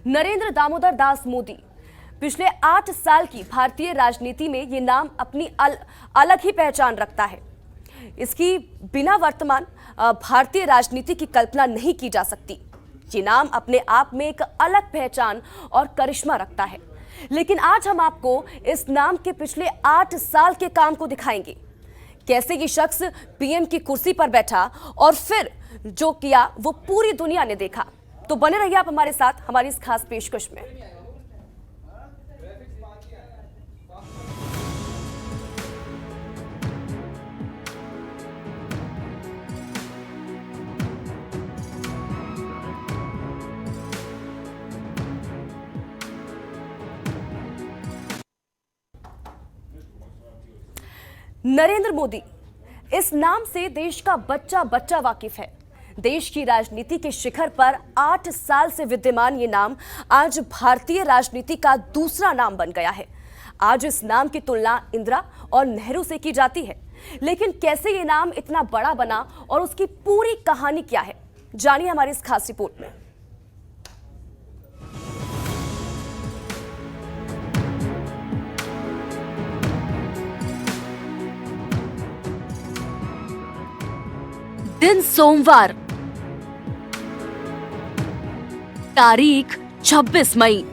नरेंद्र दामोदर दास मोदी पिछले 8 साल की भारतीय राजनीति में ये नाम अपनी अलग ही पहचान रखता है। इसकी बिना वर्तमान भारतीय राजनीति की कल्पना नहीं की जा सकती। ये नाम अपने आप में एक अलग पहचान और करिश्मा रखता है। लेकिन आज हम आपको इस नाम के पिछले 8 साल के काम को दिखाएंगे। कैसे ये शख्स पीएम की कुर्सी पर बैठा और फिर जो किया वो पूरी दुनिया ने देखा। तो बने रहिए आप हमारे साथ हमारी इस खास पेशकश में। नरेंद्र मोदी, इस नाम से देश का बच्चा बच्चा वाकिफ है। देश की राजनीति के शिखर पर 8 साल से विद्यमान ये नाम आज भारतीय राजनीति का दूसरा नाम बन गया है। आज इस नाम की तुलना इंदिरा और नेहरू से की जाती है। लेकिन कैसे ये नाम इतना बड़ा बना और उसकी पूरी कहानी क्या है, जानिए हमारी इस खास रिपोर्ट में। दिन सोमवार, तारीख 26 मई,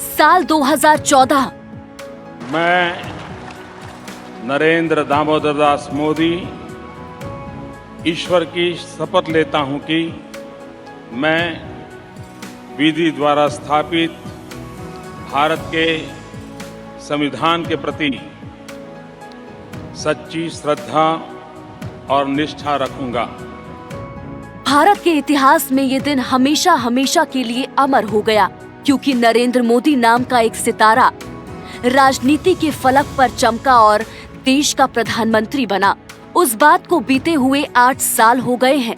साल 2014। मैं नरेंद्र दामोदर दास मोदी ईश्वर की शपथ लेता हूं कि मैं विधि द्वारा स्थापित भारत के संविधान के प्रति सच्ची श्रद्धा और निष्ठा रखूंगा। भारत के इतिहास में ये दिन हमेशा हमेशा के लिए अमर हो गया, क्योंकि नरेंद्र मोदी नाम का एक सितारा राजनीति के फलक पर चमका और देश का प्रधानमंत्री बना। उस बात को बीते हुए 8 साल हो गए हैं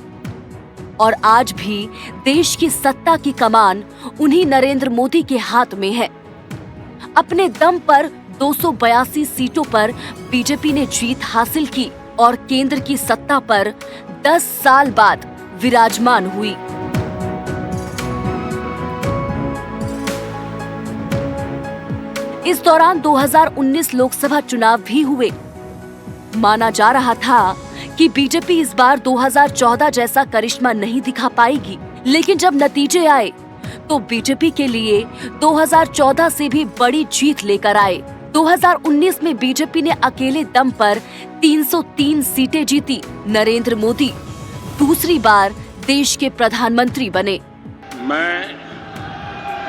और आज भी देश की सत्ता की कमान उन्हीं नरेंद्र मोदी के हाथ में है। अपने दम पर 282 सीटों पर बीजेपी ने जीत हासिल की और केंद्र की सत्ता पर 10 साल बाद विराजमान हुई। इस दौरान 2019 लोकसभा चुनाव भी हुए। माना जा रहा था कि बीजेपी इस बार 2014 जैसा करिश्मा नहीं दिखा पाएगी, लेकिन जब नतीजे आए तो बीजेपी के लिए 2014 से भी बड़ी जीत लेकर आए। 2019 में बीजेपी ने अकेले दम पर 303 सीटें जीती। नरेंद्र मोदी दूसरी बार देश के प्रधानमंत्री बने। मैं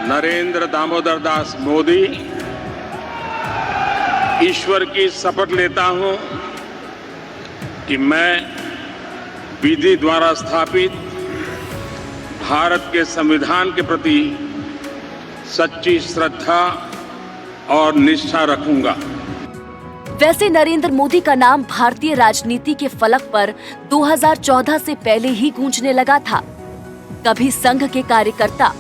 नरेंद्र दामोदर दास मोदी ईश्वर की शपथ लेता हूं कि मैं विधि द्वारा स्थापित भारत के संविधान के प्रति सच्ची श्रद्धा और निष्ठा रखूंगा। वैसे नरेंद्र मोदी का नाम भारतीय राजनीति के फलक पर 2014 से पहले ही गूंजने लगा था। कभी संघ के कार्यकर्ता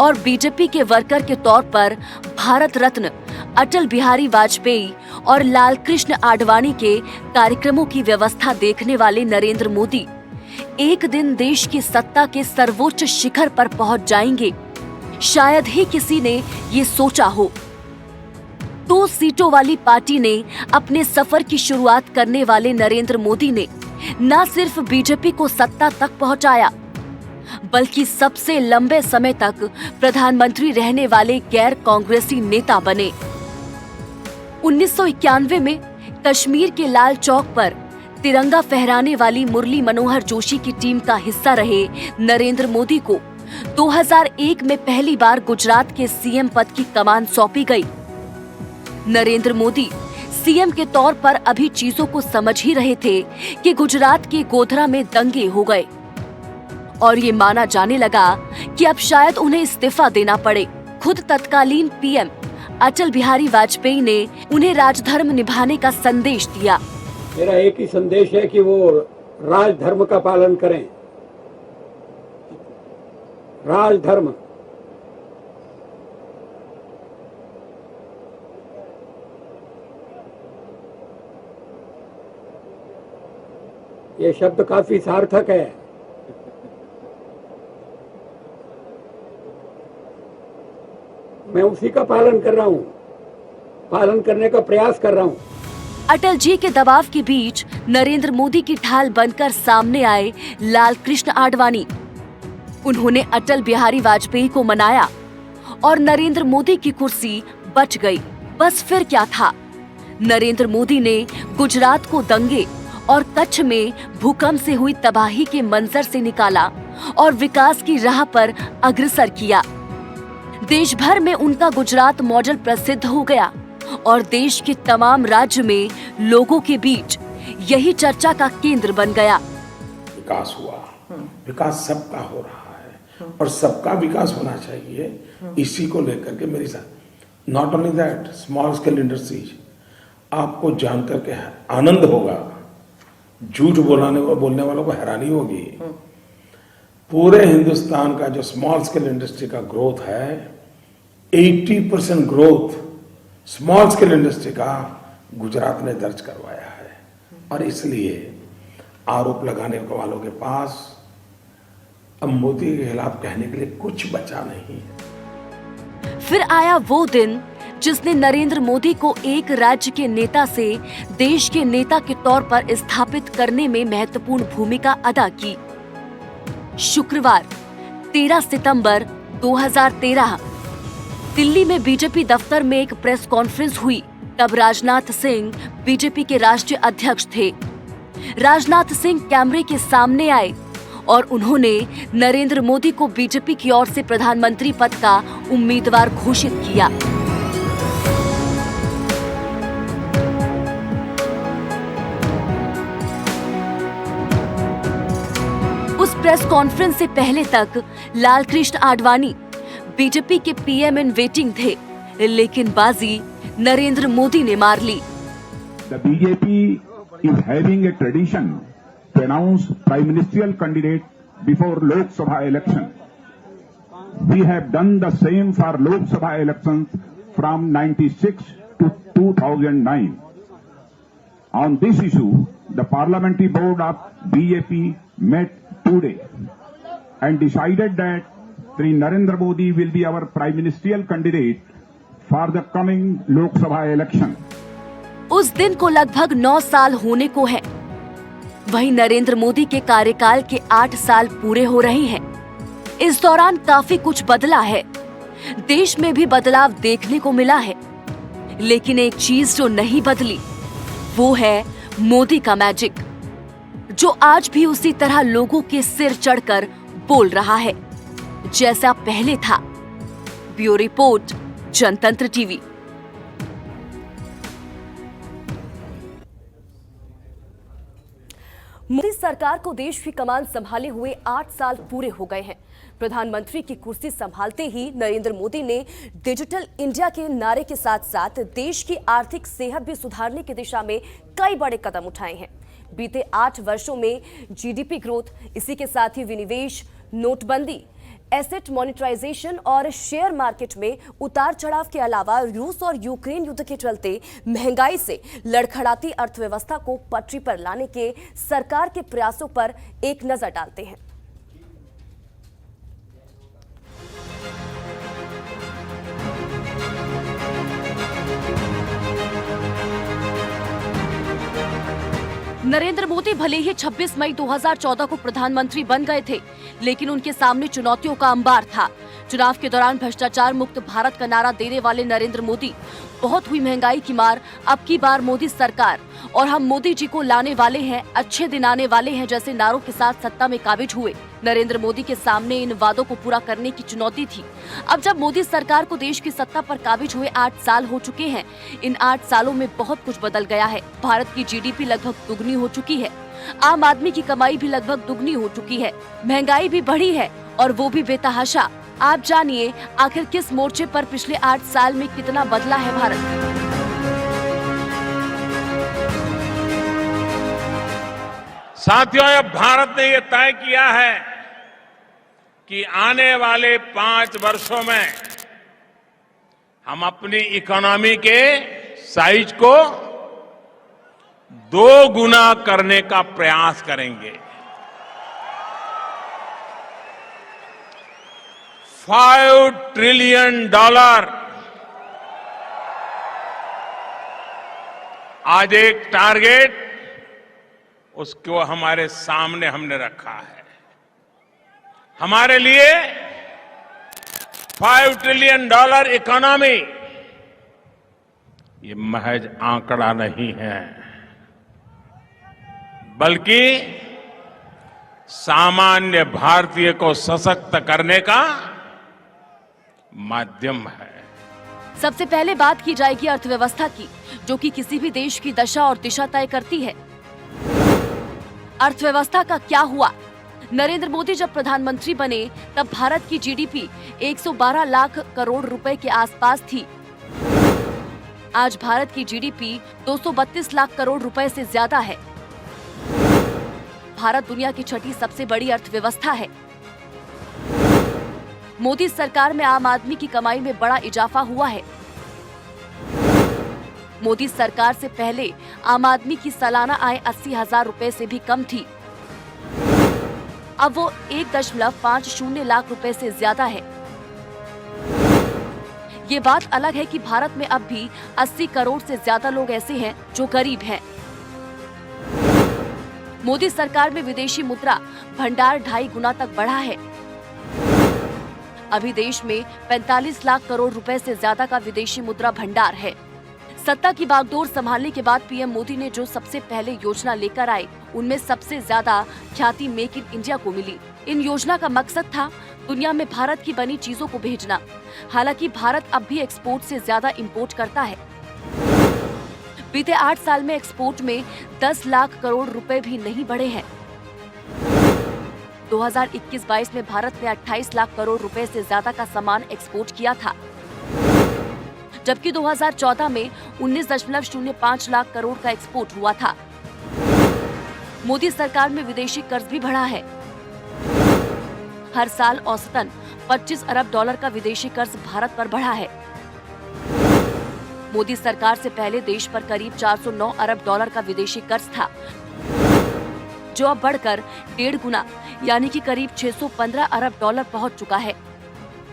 और बीजेपी के वर्कर के तौर पर भारत रत्न अटल बिहारी वाजपेयी और लाल कृष्ण आडवाणी के कार्यक्रमों की व्यवस्था देखने वाले नरेंद्र मोदी एक दिन देश की सत्ता के सर्वोच्च शिखर पर पहुंच जाएंगे। शायद ही किसी ने ये सोचा हो। 2 सीटों वाली पार्टी ने अपने सफर की शुरुआत करने वाले नरेंद्र मोदी ने न सिर्फ बीजेपी को सत्ता तक पहुंचाया, बल्कि सबसे लंबे समय तक प्रधानमंत्री रहने वाले गैर कांग्रेसी नेता बने। 1991 में कश्मीर के लाल चौक पर तिरंगा फहराने वाली मुरली मनोहर जोशी की टीम का हिस्सा रहे नरेंद्र मोदी को 2001 में पहली बार गुजरात के सीएम पद की कमान सौंपी गई। नरेंद्र मोदी सीएम के तौर पर अभी चीजों को समझ ही रहे थे कि गुजरात के गोधरा में दंगे हो गए और ये माना जाने लगा कि अब शायद उन्हें इस्तीफा देना पड़े। खुद तत्कालीन पीएम अटल बिहारी वाजपेयी ने उन्हें राजधर्म निभाने का संदेश दिया। मेरा एक ही संदेश है कि वो राजधर्म का पालन करें। राजधर्म ये शब्द काफी सार्थक है। मैं उसी का पालन कर रहा हूं, पालन करने का प्रयास कर रहा हूं। अटल जी के दबाव के बीच नरेंद्र मोदी की ढाल बनकर सामने आए लाल कृष्ण आडवाणी। उन्होंने अटल बिहारी वाजपेयी को मनाया और नरेंद्र मोदी की कुर्सी बच गई। बस फिर क्या था? नरेंद्र मोदी ने गुजरात को दंगे और कच्छ में भूकंप से हुई तबाही के मंजर से निकाला और विकास की राह पर अग्रसर किया। देश भर में उनका गुजरात मॉडल प्रसिद्ध हो गया और देश के तमाम राज्य में लोगों के बीच यही चर्चा का केंद्र बन गया। विकास हुआ, विकास सबका हो रहा है और सबका विकास होना चाहिए, इसी को लेकर के मेरी साथ। Not only that, small scale industries, आपको जानकर के आनंद होगा, झूठ बोलने वालों को हैरानी होगी। पूरे हिंदुस्तान का जो स्मॉल स्केल इंडस्ट्री का ग्रोथ है, 80% ग्रोथ स्मॉल स्केल इंडस्ट्री का गुजरात ने दर्ज करवाया है। और इसलिए आरोप लगाने वालों के पास अब मोदी के खिलाफ कहने के लिए कुछ बचा नहीं है। फिर आया वो दिन जिसने नरेंद्र मोदी को एक राज्य के नेता से देश के नेता के तौर पर स्थापित करने में महत्वपूर्ण भूमिका अदा की। शुक्रवार 13 सितंबर 2013 दिल्ली में बीजेपी दफ्तर में एक प्रेस कॉन्फ्रेंस हुई। तब राजनाथ सिंह बीजेपी के राष्ट्रीय अध्यक्ष थे। राजनाथ सिंह कैमरे के सामने आए और उन्होंने नरेंद्र मोदी को बीजेपी की ओर से प्रधानमंत्री पद का उम्मीदवार घोषित किया। उस प्रेस कॉन्फ्रेंस से पहले तक लाल कृष्ण आडवाणी बीजेपी के पीएम इन वेटिंग थे, लेकिन बाजी नरेंद्र मोदी ने मार ली। The BJP is having a tradition to announce prime ministerial candidate before Lok Sabha election. We have done the same for Lok Sabha elections from 96 to 2009. On this issue, the parliamentary board of BJP met today and decided that Shri Narendra Modi will be our prime ministerial candidate for the coming Lok Sabha election. उस दिन को लगभग 9 साल होने को है। वहीं नरेंद्र मोदी के कार्यकाल के 8 साल पूरे हो रहे हैं। इस दौरान काफी कुछ बदला है। देश में भी बदलाव देखने को मिला है, लेकिन एक चीज जो नहीं बदली वो है मोदी का मैजिक, जो आज भी उसी तरह लोगों के सिर चढ़कर बोल रहा है जैसा पहले था। ब्यूरो रिपोर्ट, जनतंत्र टीवी। मोदी सरकार को देश की कमान संभाले हुए 8 साल पूरे हो गए हैं। प्रधानमंत्री की कुर्सी संभालते ही नरेंद्र मोदी ने डिजिटल इंडिया के नारे के साथ साथ देश की आर्थिक सेहत भी सुधारने की दिशा में कई बड़े कदम उठाए हैं। बीते 8 वर्षों में जीडीपी ग्रोथ, इसी के साथ ही विनिवेश, नोटबंदी, एसेट मॉनिटराइजेशन और शेयर मार्केट में उतार चढ़ाव के अलावा रूस और यूक्रेन युद्ध के चलते महंगाई से लड़खड़ाती अर्थव्यवस्था को पटरी पर लाने के सरकार के प्रयासों पर एक नजर डालते हैं। नरेंद्र मोदी भले ही 26 मई 2014 को प्रधानमंत्री बन गए थे, लेकिन उनके सामने चुनौतियों का अंबार था। चुनाव के दौरान भ्रष्टाचार मुक्त भारत का नारा देने वाले नरेंद्र मोदी, बहुत हुई महंगाई की मार, अब की बार मोदी सरकार और हम मोदी जी को लाने वाले हैं, अच्छे दिन आने वाले हैं जैसे नारों के साथ सत्ता में काबिज हुए। नरेंद्र मोदी के सामने इन वादों को पूरा करने की चुनौती थी। अब जब मोदी सरकार को देश की सत्ता पर काबिज हुए 8 साल हो चुके हैं, इन 8 सालों में बहुत कुछ बदल गया है। भारत की जीडीपी लगभग दुगनी हो चुकी है, आम आदमी की कमाई भी लगभग दुगनी हो चुकी है, महंगाई भी बढ़ी है और वो भी बेतहाशा। आप जानिए आखिर किस मोर्चे पर पिछले 8 साल में कितना बदला है भारत। साथियों, अब भारत ने ये तय किया है कि आने वाले 5 वर्षों में हम अपनी इकोनॉमी के साइज को 2 गुना करने का प्रयास करेंगे। $5 ट्रिलियन आज एक टारगेट उसको हमारे सामने हमने रखा है। हमारे लिए $5 ट्रिलियन इकोनॉमी ये महज आंकड़ा नहीं है, बल्कि सामान्य भारतीय को सशक्त करने का माध्यम है। सबसे पहले बात की जाएगी अर्थव्यवस्था की, जो कि किसी भी देश की दशा और दिशा तय करती है। अर्थव्यवस्था का क्या हुआ? नरेंद्र मोदी जब प्रधानमंत्री बने तब भारत की जीडीपी 112 लाख करोड़ रुपए के आसपास थी। आज भारत की जीडीपी 232 लाख करोड़ रुपए से ज्यादा है। भारत दुनिया की छठी सबसे बड़ी अर्थव्यवस्था है। मोदी सरकार में आम आदमी की कमाई में बड़ा इजाफा हुआ है। मोदी सरकार से पहले आम आदमी की सालाना आय 80,000 रुपए से भी कम थी। अब वो 1.50 लाख रुपए से ज्यादा है। ये बात अलग है कि भारत में अब भी 80 करोड़ से ज्यादा लोग ऐसे हैं जो गरीब हैं। मोदी सरकार में विदेशी मुद्रा भंडार 2.5 गुना तक बढ़ा है। अभी देश में 45 लाख करोड़ रुपए से ज्यादा का विदेशी मुद्रा भंडार है। सत्ता की बागडोर संभालने के बाद पीएम मोदी ने जो सबसे पहले योजना लेकर आए, उनमें सबसे ज्यादा ख्याति मेक इन इंडिया को मिली। इन योजना का मकसद था दुनिया में भारत की बनी चीजों को भेजना। हालांकि भारत अब भी एक्सपोर्ट से ज्यादा इंपोर्ट करता है। बीते 8 साल में एक्सपोर्ट में 10 लाख करोड़ रुपए भी नहीं बढ़े हैं। 2021-22 में भारत ने 28 लाख करोड़ रुपए से ज्यादा का सामान एक्सपोर्ट किया था, जबकि 2014 में 19.05 लाख करोड़ का एक्सपोर्ट हुआ था। मोदी सरकार में विदेशी कर्ज भी बढ़ा है। हर साल औसतन $25 अरब का विदेशी कर्ज भारत पर बढ़ा है। मोदी सरकार से पहले देश पर करीब $409 अरब का विदेशी कर्ज था, जो अब बढ़कर 1.5 गुना यानी कि करीब $615 अरब पहुंच चुका है।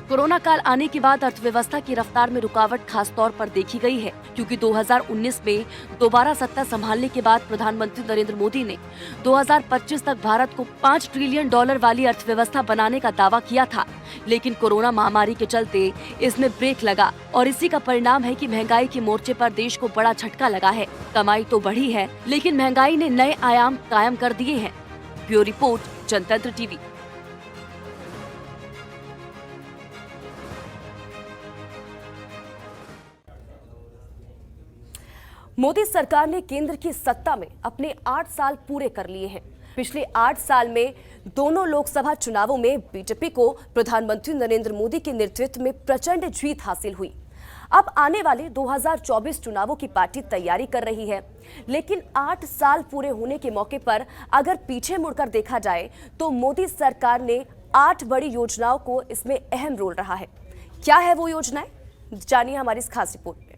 कोरोना काल आने के बाद अर्थव्यवस्था की रफ्तार में रुकावट खास तौर पर देखी गई है, क्योंकि 2019 में दोबारा सत्ता संभालने के बाद प्रधानमंत्री नरेंद्र मोदी ने 2025 तक भारत को $5 ट्रिलियन वाली अर्थव्यवस्था बनाने का दावा किया था। लेकिन कोरोना महामारी के चलते इसमें ब्रेक लगा और इसी का परिणाम है कि महंगाई के मोर्चे पर देश को बड़ा झटका लगा है। कमाई तो बढ़ी है, लेकिन महंगाई ने नए आयाम कायम कर दिए हैं। ब्यूरो रिपोर्ट, जनतंत्र टीवी। मोदी सरकार ने केंद्र की सत्ता में अपने 8 साल पूरे कर लिए हैं। पिछले 8 साल में दोनों लोकसभा चुनावों में बीजेपी को प्रधानमंत्री नरेंद्र मोदी के नेतृत्व में प्रचंड जीत हासिल हुई। अब आने वाले 2024 चुनावों की पार्टी तैयारी कर रही है, लेकिन 8 साल पूरे होने के मौके पर अगर पीछे मुड़कर देखा जाए तो मोदी सरकार ने 8 बड़ी योजनाओं को इसमें अहम रोल रहा है। क्या है वो योजनाएं, जानिए हमारी इस खास रिपोर्ट में।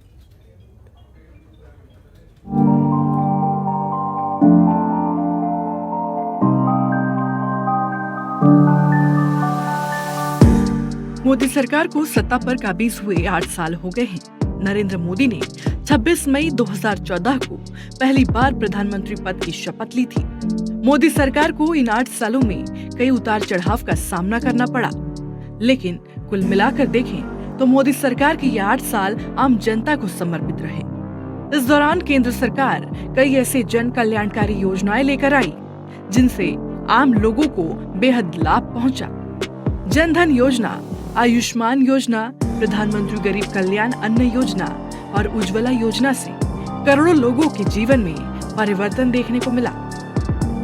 मोदी सरकार को सत्ता पर काबिज हुए 8 साल हो गए हैं। नरेंद्र मोदी ने 26 मई 2014 को पहली बार प्रधानमंत्री पद की शपथ ली थी। मोदी सरकार को इन 8 सालों में कई उतार चढ़ाव का सामना करना पड़ा, लेकिन कुल मिलाकर देखें तो मोदी सरकार के ये 8 साल आम जनता को समर्पित रहे। इस दौरान केंद्र सरकार कई ऐसे जन कल्याणकारी योजनाएं लेकर आई जिनसे आम लोगों को बेहद लाभ पहुंचा। जन धन योजना, आयुष्मान योजना, प्रधानमंत्री गरीब कल्याण अन्न योजना और उज्ज्वला योजना से करोड़ों लोगों के जीवन में परिवर्तन देखने को मिला।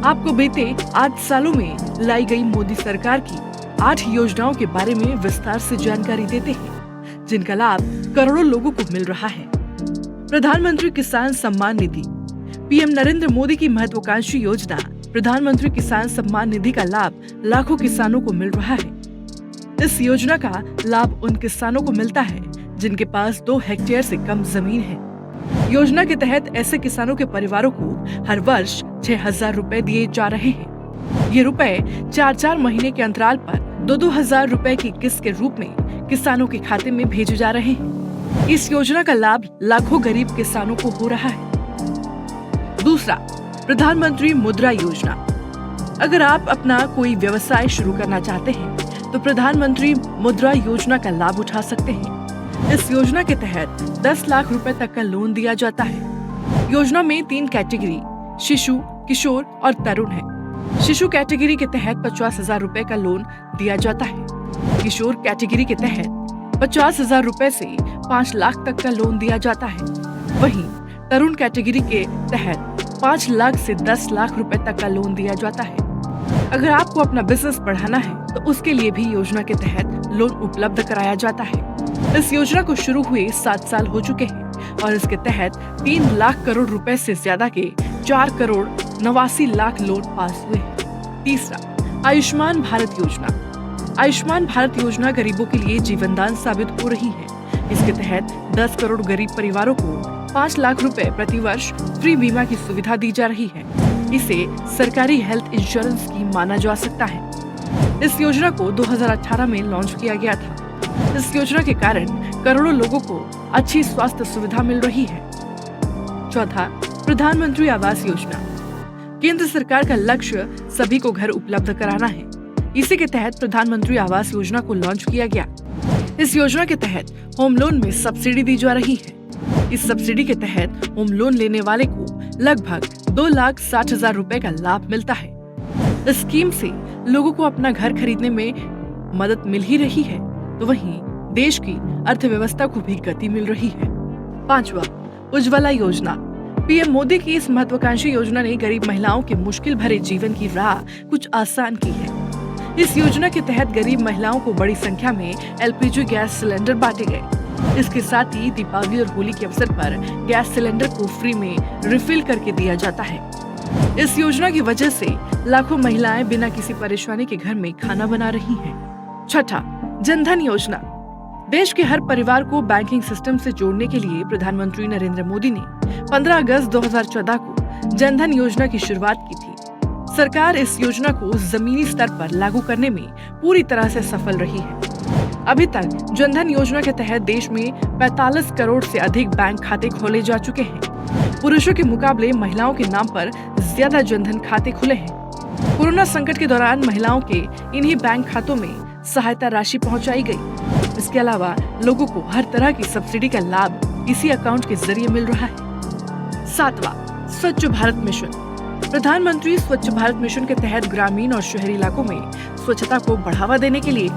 आपको बीते 8 सालों में लाई गई मोदी सरकार की 8 योजनाओं के बारे में विस्तार से जानकारी देते हैं, जिनका लाभ करोड़ों लोगों को मिल रहा है। प्रधानमंत्री किसान सम्मान निधि। पीएम नरेंद्र मोदी की महत्वाकांक्षी योजना प्रधानमंत्री किसान सम्मान निधि का लाभ लाखों किसानों को मिल रहा है। इस योजना का लाभ उन किसानों को मिलता है जिनके पास 2 हेक्टेयर से कम जमीन है। योजना के तहत ऐसे किसानों के परिवारों को हर वर्ष 6,000 रुपए दिए जा रहे हैं। ये रुपए 4-4 महीने के अंतराल पर 2-2 हजार रुपए की किस्त के रूप में किसानों के खाते में भेजे जा रहे हैं। इस योजना का लाभ लाखों गरीब किसानों को हो रहा है। दूसरा, प्रधानमंत्री मुद्रा योजना। अगर आप अपना कोई व्यवसाय शुरू करना चाहते हैं तो प्रधानमंत्री मुद्रा योजना का लाभ उठा सकते हैं। इस योजना के तहत 10 लाख रुपए तक का लोन दिया जाता है। योजना में 3 कैटेगरी शिशु, किशोर और तरुण है। शिशु कैटेगरी के तहत 50,000 रुपए का लोन दिया जाता है। किशोर कैटेगरी के तहत 50,000 रुपए से 5 लाख तक का लोन दिया जाता है। वहीं तरुण कैटेगरी के तहत 5 लाख से 10 लाख रुपए तक का लोन दिया जाता है। अगर आपको अपना बिजनेस बढ़ाना है तो उसके लिए भी योजना के तहत लोन उपलब्ध कराया जाता है। इस योजना को शुरू हुए 7 साल हो चुके हैं और इसके तहत 3 लाख करोड़ रुपए से ज्यादा के 4 करोड़ 89 लाख लोन पास हुए हैं। तीसरा, आयुष्मान भारत योजना। आयुष्मान भारत योजना गरीबों के लिए जीवनदान साबित हो रही है। इसके तहत 10 करोड़ गरीब परिवारों को 5 लाख रुपए प्रति वर्ष फ्री बीमा की सुविधा दी जा रही है। इसे सरकारी हेल्थ इंश्योरेंस स्कीम माना जा सकता है। इस योजना को 2018 में लॉन्च किया गया था। इस योजना के कारण करोड़ों लोगों को अच्छी स्वास्थ्य सुविधा मिल रही है। चौथा, प्रधानमंत्री आवास योजना। केंद्र सरकार का लक्ष्य सभी को घर उपलब्ध कराना है। इसी के तहत प्रधानमंत्री आवास योजना को लॉन्च किया गया। इस योजना के तहत होम लोन में सब्सिडी दी जा रही है। इस सब्सिडी के तहत होम लोन लेने वाले को लगभग 2,60,000 रुपए का लाभ मिलता है। इस स्कीम से लोगों को अपना घर खरीदने में मदद मिल ही रही है, तो वहीं देश की अर्थव्यवस्था को भी गति मिल रही है। पांचवा, उज्ज्वला योजना। पीएम मोदी की इस महत्वाकांक्षी योजना ने गरीब महिलाओं के मुश्किल भरे जीवन की राह कुछ आसान की है। इस योजना के तहत गरीब महिलाओं को बड़ी संख्या में एलपीजी गैस सिलेंडर बांटे गए। इसके साथ ही दीपावली और होली के अवसर पर गैस सिलेंडर को फ्री में रिफिल करके दिया जाता है। इस योजना की वजह से लाखों महिलाएं बिना किसी परेशानी के घर में खाना बना रही हैं। छठा, जनधन योजना। देश के हर परिवार को बैंकिंग सिस्टम से जोड़ने के लिए प्रधानमंत्री नरेंद्र मोदी ने 15 अगस्त 2014 को जनधन योजना की शुरुआत की थी। सरकार इस योजना को जमीनी स्तर पर लागू करने में पूरी तरह से सफल रही है। अभी तक जनधन योजना के तहत देश में 45 करोड़ से अधिक बैंक खाते खोले जा चुके हैं। पुरुषों के मुकाबले महिलाओं के नाम पर ज्यादा जनधन खाते खुले हैं। कोरोना संकट के दौरान महिलाओं के इन्हीं बैंक खातों में सहायता राशि पहुंचाई गई। इसके अलावा लोगों को हर तरह की सब्सिडी का लाभ इसी अकाउंट के जरिए मिल रहा है। सातवां, स्वच्छ भारत मिशन। प्रधानमंत्री स्वच्छ भारत मिशन के तहत ग्रामीण और शहरी इलाकों में स्वच्छता को बढ़ावा देने के लिए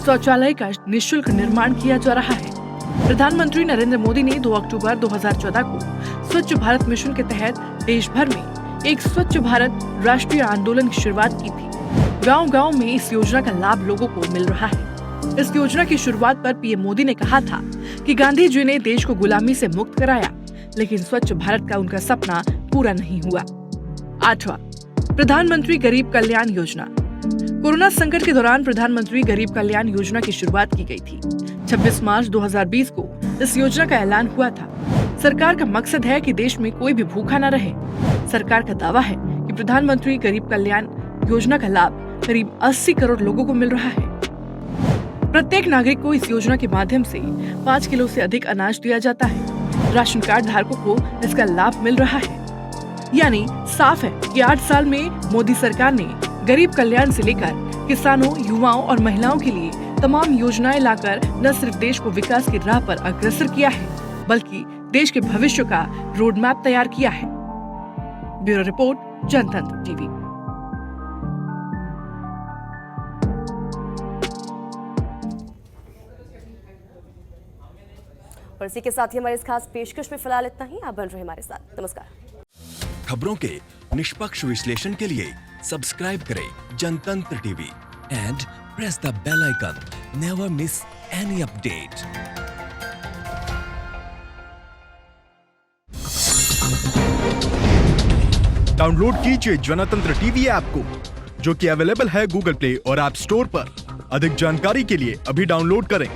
शौचालय का निःशुल्क निर्माण किया जा रहा है। प्रधानमंत्री नरेंद्र मोदी ने 2 अक्टूबर 2014 को स्वच्छ भारत मिशन के तहत देश भर में एक स्वच्छ भारत राष्ट्रीय आंदोलन की शुरुआत की थी। गांव-गांव में इस योजना का लाभ लोगों को मिल रहा है। इस योजना की शुरुआत पर पीएम मोदी ने कहा था कि गांधी जी ने देश को गुलामी से मुक्त कराया, लेकिन स्वच्छ भारत का उनका सपना पूरा नहीं हुआ। आठवां, प्रधानमंत्री गरीब कल्याण योजना। कोरोना संकट के दौरान प्रधानमंत्री गरीब कल्याण योजना की शुरुआत की गई थी। 26 मार्च 2020 को इस योजना का ऐलान हुआ था। सरकार का मकसद है कि देश में कोई भी भूखा न रहे। सरकार का दावा है कि प्रधानमंत्री गरीब कल्याण योजना का लाभ करीब 80 करोड़ लोगों को मिल रहा है। प्रत्येक नागरिक को इस योजना के माध्यम से 5 किलो से अधिक अनाज दिया जाता है। राशन कार्ड धारकों को इसका लाभ मिल रहा है। यानी साफ है कि 8 साल में मोदी सरकार ने गरीब कल्याण से लेकर किसानों, युवाओं और महिलाओं के लिए तमाम योजनाएं लाकर न सिर्फ देश को विकास की राह पर अग्रसर किया है, बल्कि देश के भविष्य का रोड मैप तैयार किया है। ब्यूरो रिपोर्ट, जनतंत्र टीवी। और इसी के साथ ही हमारे इस खास पेशकश में फिलहाल इतना ही। आप बन रहे हमारे साथ। नमस्कार। खबरों के निष्पक्ष विश्लेषण के लिए सब्सक्राइब करें Jantantra TV and press the bell icon. Never miss any update. Download कीजिए जनतंत्र टीवी ऐप को, जो कि अवेलेबल है गूगल प्ले और ऐप स्टोर पर। अधिक जानकारी के लिए अभी डाउनलोड करें।